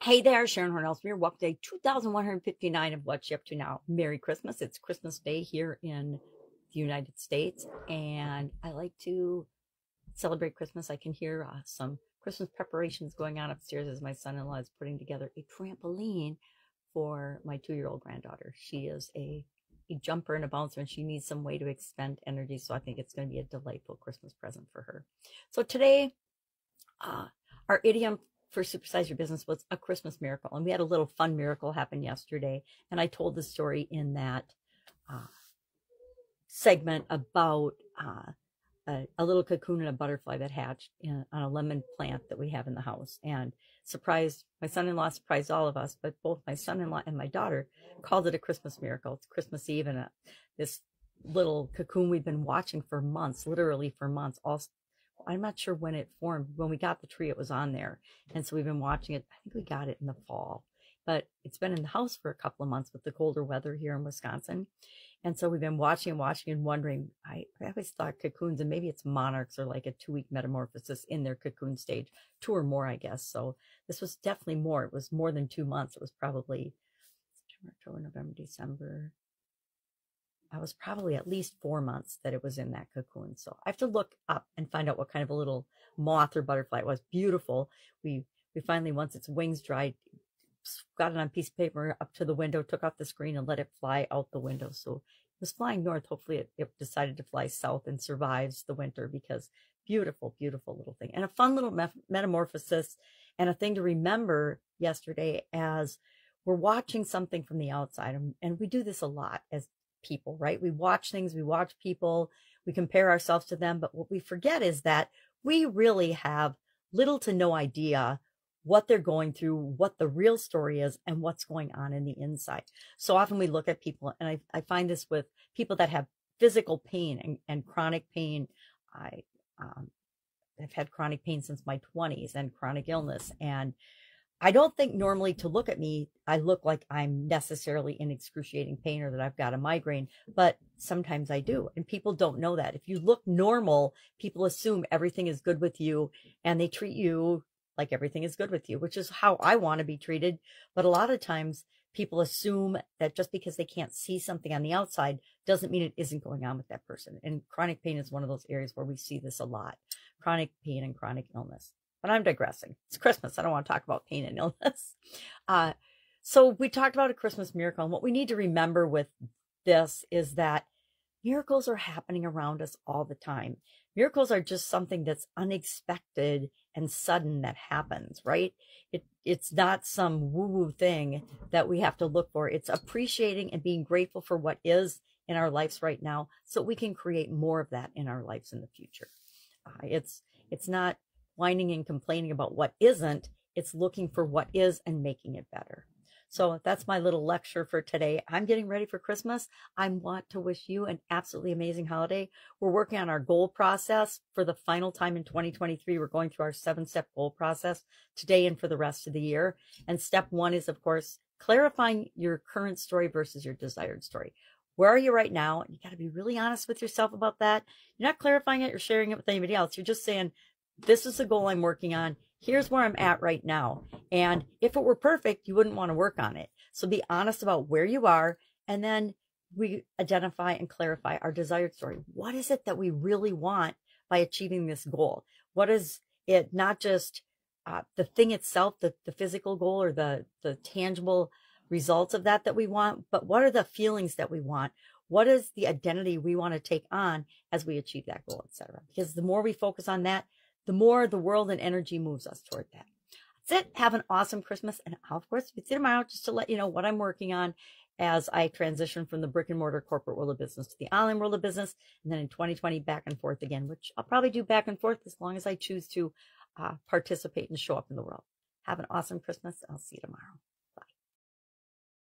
Hey there, Sharon Horne-Ellstrom here. Welcome to day 2159 of What's You Up To Now. Merry Christmas. It's Christmas Day here in the United States, and I like to celebrate Christmas. I can hear some Christmas preparations going on upstairs as my son-in-law is putting together a trampoline for my 2-year-old granddaughter. She is a jumper and a bouncer, and she needs some way to expend energy, so I think it's going to be a delightful Christmas present for her. So today, our idiom for Supersize Your Business was a Christmas miracle. And we had a little fun miracle happen yesterday. And I told the story in that segment about a little cocoon and a butterfly that hatched on a lemon plant that we have in the house. And surprised, my son-in-law surprised all of us, but both my son-in-law and my daughter called it a Christmas miracle. It's Christmas Eve, and this little cocoon we've been watching for months, literally for months. I'm not sure when it formed. When we got the tree, it was on there. And so we've been watching it. I think we got it in the fall, but it's been in the house for a couple of months with the colder weather here in Wisconsin. And so we've been watching and wondering, I always thought cocoons, and maybe it's monarchs, are like a 2-week metamorphosis in their cocoon stage, 2 or more, I guess. So this was definitely more. It was more than 2 months. It was probably September, October, November, December. I was probably at least 4 months that it was in that cocoon. So I have to look up and find out what kind of a little moth or butterfly it was. Beautiful. We finally, once its wings dried, got it on a piece of paper up to the window, took off the screen and let it fly out the window. So it was flying north. Hopefully it decided to fly south and survives the winter, because beautiful, beautiful little thing. And a fun little metamorphosis, and a thing to remember yesterday as we're watching something from the outside. And we do this a lot as people, right? We watch things, we watch people, we compare ourselves to them, but what we forget is that we really have little to no idea what they're going through, what the real story is, and what's going on in the inside. So often we look at people, and I find this with people that have physical pain and chronic pain. I've had chronic pain since my 20s and chronic illness, and I don't think normally to look at me, I look like I'm necessarily in excruciating pain or that I've got a migraine, but sometimes I do. And people don't know that. If you look normal, people assume everything is good with you, and they treat you like everything is good with you, which is how I want to be treated. But a lot of times people assume that just because they can't see something on the outside doesn't mean it isn't going on with that person. And chronic pain is one of those areas where we see this a lot. Chronic pain and chronic illness. But I'm digressing. It's Christmas. I don't want to talk about pain and illness. So we talked about a Christmas miracle. And what we need to remember with this is that miracles are happening around us all the time. Miracles are just something that's unexpected and sudden that happens, right? It's not some woo-woo thing that we have to look for. It's appreciating and being grateful for what is in our lives right now, so we can create more of that in our lives in the future. It's not whining and complaining about what isn't. It's looking for what is and making it better. So that's my little lecture for today. I'm getting ready for Christmas. I want to wish you an absolutely amazing holiday. We're working on our goal process for the final time in 2023. We're going through our 7-step goal process today and for the rest of the year. And step 1 is, of course, clarifying your current story versus your desired story. Where are you right now? You got to be really honest with yourself about that. You're not clarifying it or sharing it with anybody else. You're just saying, this is the goal I'm working on. Here's where I'm at right now. And if it were perfect, you wouldn't want to work on it. So be honest about where you are. And then we identify and clarify our desired story. What is it that we really want by achieving this goal? What is it? Not just the thing itself, the physical goal or the tangible results of that we want, but what are the feelings that we want? What is the identity we want to take on as we achieve that goal, etc.? Because the more we focus on that, the more the world and energy moves us toward that. That's it. Have an awesome Christmas. And I'll, of course, be tomorrow just to let you know what I'm working on as I transition from the brick and mortar corporate world of business to the online world of business. And then in 2020, back and forth again, which I'll probably do back and forth as long as I choose to participate and show up in the world. Have an awesome Christmas. I'll see you tomorrow.